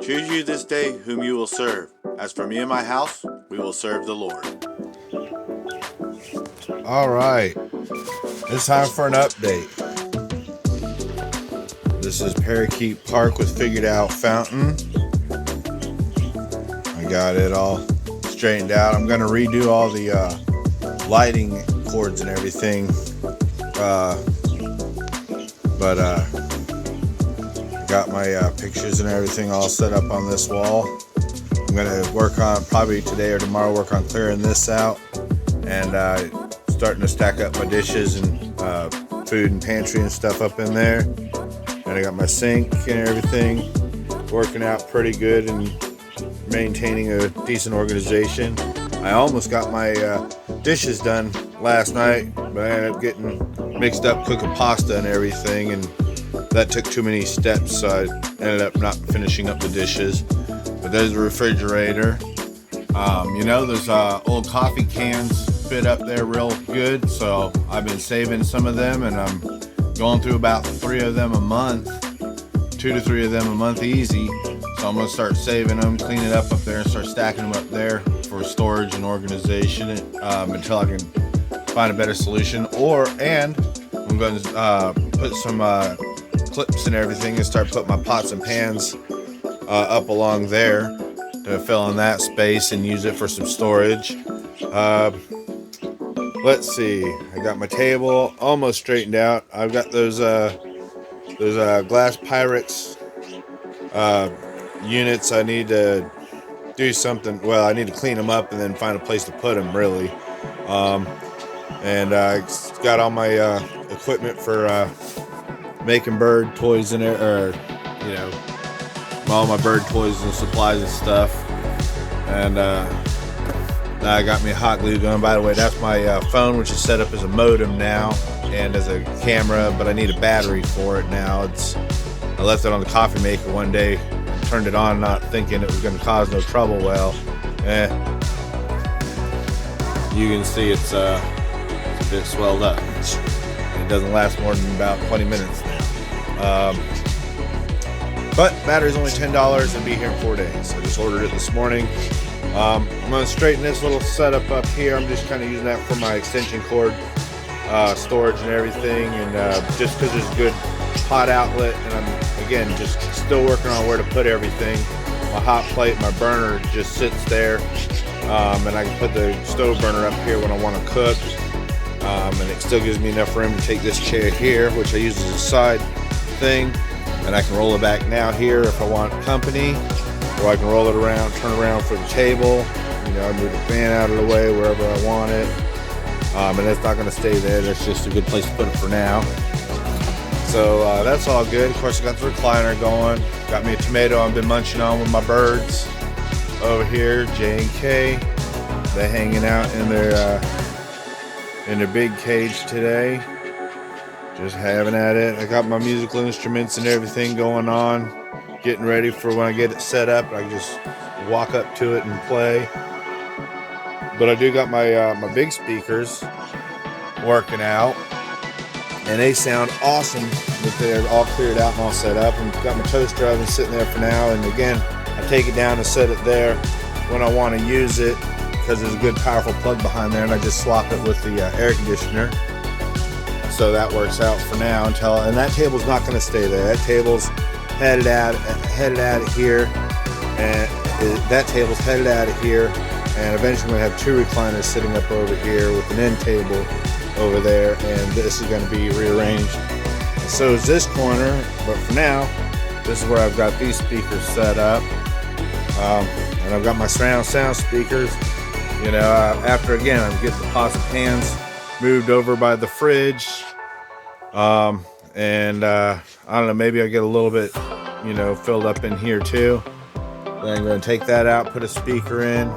Choose you this day whom you will serve. As for me and my house, we will serve the Lord. All right, it's time for an update. This is Parakeet Park with Figured Out Fountain. I got it all straightened out. I'm gonna redo all the lighting cords and everything. But I got my pictures and everything all set up on this wall. I'm gonna work on, probably today or tomorrow, work on clearing this out and starting to stack up my dishes and food and pantry and stuff up in there. And I got my sink and everything working out pretty good and maintaining a decent organization. I almost got my dishes done last night, but I ended up getting mixed up cooking pasta and everything, and that took too many steps, so I ended up not finishing up the dishes. But there's the refrigerator. Those old coffee cans fit up there real good, so I've been saving some of them, and I'm going through about 3 of them a month, 2 to 3 of them a month easy. So I'm gonna start saving them, clean it up there, and start stacking them up there for storage and organization until I can find a better solution. And I'm going to put some clips and everything and start putting my pots and pans up along there to fill in that space and use it for some storage. Let's see, I got my table almost straightened out. I've got those Glass Pyrex units. I need to do something. Well, I need to clean them up and then find a place to put them, really. And I got all my equipment for making bird toys in there, all my bird toys and supplies and stuff. And now I got me a hot glue gun. By the way, that's my phone, which is set up as a modem now and as a camera, but I need a battery for it now. I left it on the coffee maker one day, turned it on not thinking it was going to cause no trouble. Well, you can see it's a bit swelled up. It doesn't last more than about 20 minutes now. But battery's only $10 and be here in 4 days. I just ordered it this morning. I'm going to straighten this little setup up here. I'm just kind of using that for my extension cord storage and everything, and just because there's a good hot outlet, and I'm again just still working on where to put everything. My hot plate, my burner just sits there, and I can put the stove burner up here when I want to cook, and it still gives me enough room to take this chair here, which I use as a side thing, and I can roll it back now here if I want company, or I can roll it around, turn around for the table. I move the fan out of the way wherever I want it, and it's not going to stay there. That's just a good place to put it for now. So that's all good. Of course, I got the recliner going. Got me a tomato I've been munching on with my birds over here, J and K. They're hanging out in their big cage today, just having at it. I got my musical instruments and everything going on, getting ready for when I get it set up. I can just walk up to it and play. But I do got my big speakers working out, and they sound awesome that they're all cleared out and all set up. And got my toaster oven sitting there for now, and again I take it down and set it there when I want to use it, because there's a good powerful plug behind there, and I just swap it with the air conditioner. So that works out for now and that table's not going to stay there. That table's headed out of here, and that table's headed out of here, and eventually we're going to have 2 recliners sitting up over here with an end table over there, and this is going to be rearranged. So is this corner, but for now, this is where I've got these speakers set up, and I've got my surround sound speakers. After again, I'm getting the pots and pans moved over by the fridge, and I don't know, maybe I get a little bit, filled up in here too. Then I'm going to take that out, put a speaker in,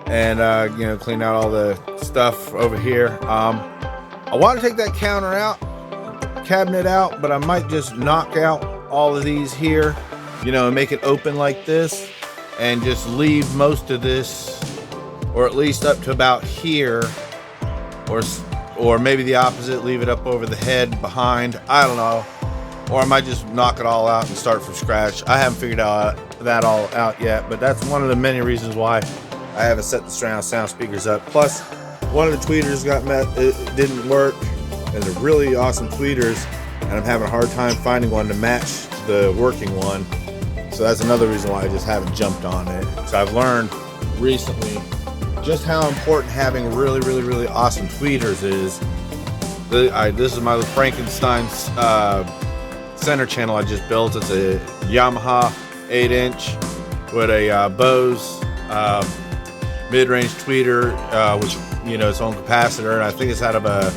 and clean out all the stuff over here. I want to take that cabinet out, but I might just knock out all of these here, and make it open like this, and just leave most of this, or at least up to about here, or maybe the opposite, leave it up over the head behind. I don't know. or I might just knock it all out and start from scratch. I haven't figured that all out yet, but that's one of the many reasons why I haven't set the surround sound speakers up. Plus, one of the tweeters it didn't work, and they're really awesome tweeters, and I'm having a hard time finding one to match the working one. So that's another reason why I just haven't jumped on it. So I've learned recently just how important having really awesome tweeters is. This is my Frankenstein's center channel I just built. It's a Yamaha 8-inch with a Bose mid-range tweeter, which, you know, its own capacitor, and I think it's out of a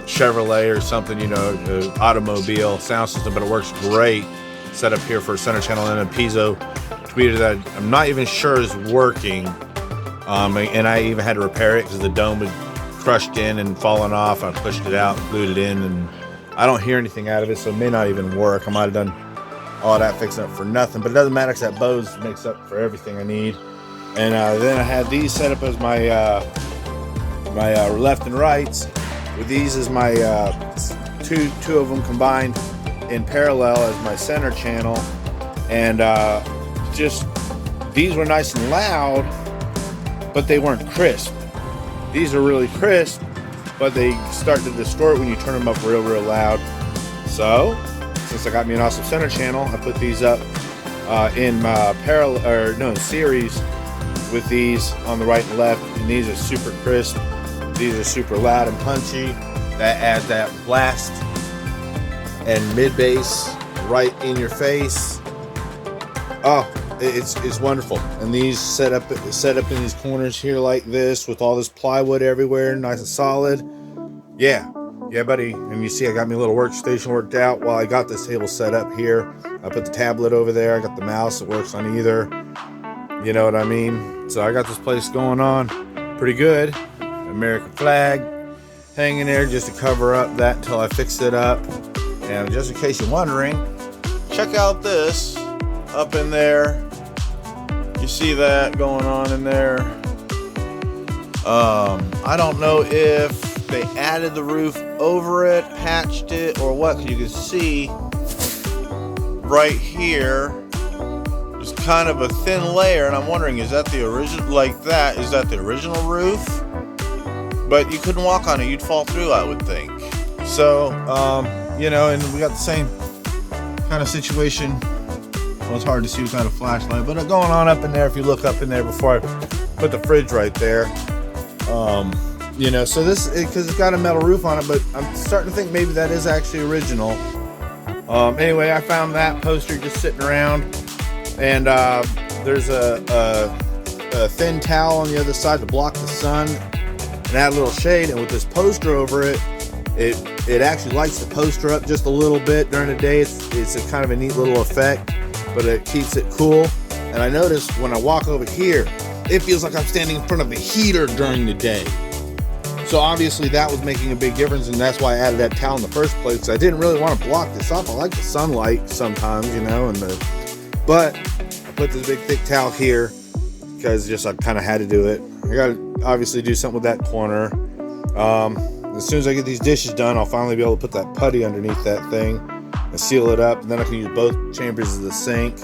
Chevrolet or something, you know, automobile sound system, but it works great. Set up here for a center channel and a piezo tweeter that I'm not even sure is working, and I even had to repair it because the dome had crushed in and fallen off. I pushed it out, glued it in, and I don't hear anything out of it, so it may not even work. I might have done all that fixing up for nothing, but it doesn't matter because that Bose makes up for everything I need. And then I had these set up as my left and rights, with these as my two of them combined in parallel as my center channel, and just these were nice and loud, but they weren't crisp. These are really crisp, but they start to distort when you turn them up real loud. So since I got me an awesome center channel, I put these up in series with these on the right and left, and these are super crisp. These are super loud and punchy. That adds that blast and mid bass right in your face. Oh, it's wonderful. And these set up in these corners here like this, with all this plywood everywhere, nice and solid. Yeah, buddy. And you see I got me a little workstation worked out while I got this table set up here. I put the tablet over there. I got the mouse that works on either. You know what I mean? So I got this place going on pretty good. American flag hanging there just to cover up that until I fix it up. And just in case you're wondering, check out this up in there. You see that going on in there? I don't know if they added the roof over it, patched it, or what. You can see right here there's kind of a thin layer, and I'm wondering, is that the original, like that? Is that the original roof? But you couldn't walk on it, you'd fall through, I would think. So, you know, and we got the same kind of situation. Well, it's hard to see without a flashlight, but going on up in there, if you look up in there before I put the fridge right there. You know, so this, because it's got a metal roof on it, but I'm starting to think maybe that is actually original. Anyway, I found that poster just sitting around, and there's a thin towel on the other side to block the sun and add a little shade, and with this poster over it, it actually lights the poster up just a little bit during the day. It's a kind of a neat little effect, but it keeps it cool. And I noticed when I walk over here, it feels like I'm standing in front of a heater during the day. So obviously that was making a big difference, and that's why I added that towel in the first place, because I didn't really want to block this off. I like the sunlight sometimes, you know, but I put this big thick towel here because just I kind of had to do it. I got to obviously do something with that corner. As soon as I get these dishes done, I'll finally be able to put that putty underneath that thing and seal it up, and then I can use both chambers as the sink.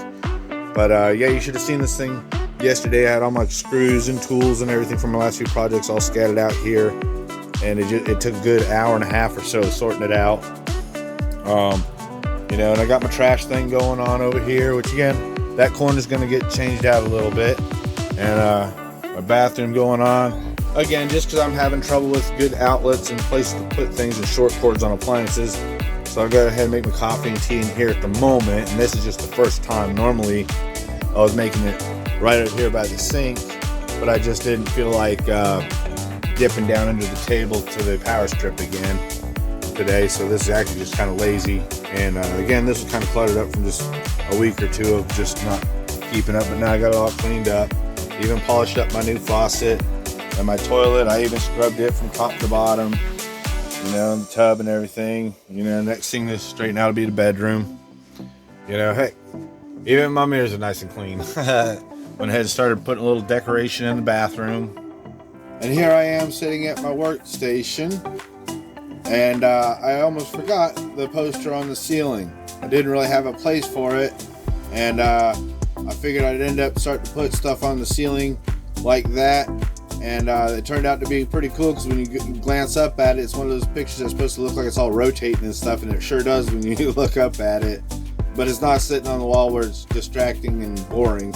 But yeah, you should have seen this thing yesterday. I had all my screws and tools and everything from my last few projects all scattered out here, and it took a good hour and a half or so sorting it out. You know, and I got my trash thing going on over here, which again, that corner is going to get changed out a little bit, and my bathroom going on again, just because I'm having trouble with good outlets and places to put things and short cords on appliances. So I'll go ahead and make my coffee and tea in here at the moment, and this is just the first time. Normally I was making it right over here by the sink, but I just didn't feel like dipping down under the table to the power strip again today. So this is actually just kind of lazy, and again, this was kind of cluttered up from just a week or two of just not keeping up, but now I got it all cleaned up, even polished up my new faucet and my toilet. I even scrubbed it from top to bottom, you know, the tub and everything. You know, next thing to straighten out will be the bedroom. You know, hey, even my mirrors are nice and clean. Went ahead and started putting a little decoration in the bathroom. And here I am sitting at my workstation. And I almost forgot the poster on the ceiling. I didn't really have a place for it, and I figured I'd end up starting to put stuff on the ceiling like that. And it turned out to be pretty cool, because when you glance up at it, it's one of those pictures that's supposed to look like it's all rotating and stuff, and it sure does when you look up at it. But it's not sitting on the wall where it's distracting and boring.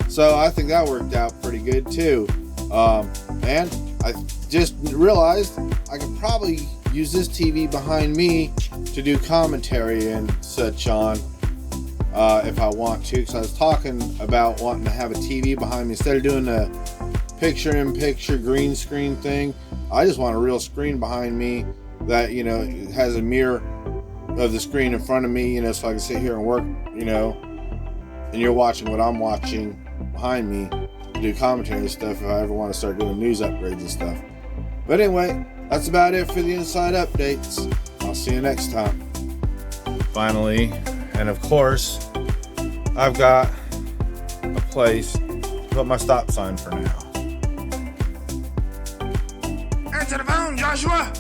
So I think that worked out pretty good too. And I just realized I could probably use this TV behind me to do commentary and such on if I want to, because I was talking about wanting to have a TV behind me instead of doing the picture-in-picture green screen thing. I just want a real screen behind me that, you know, has a mirror of the screen in front of me, you know, so I can sit here and work, you know, and you're watching what I'm watching behind me to do commentary and stuff if I ever want to start doing news upgrades and stuff. But anyway, that's about it for the inside updates. I'll see you next time. Finally, and of course, I've got a place to put my stop sign for now. Answer the phone, Joshua.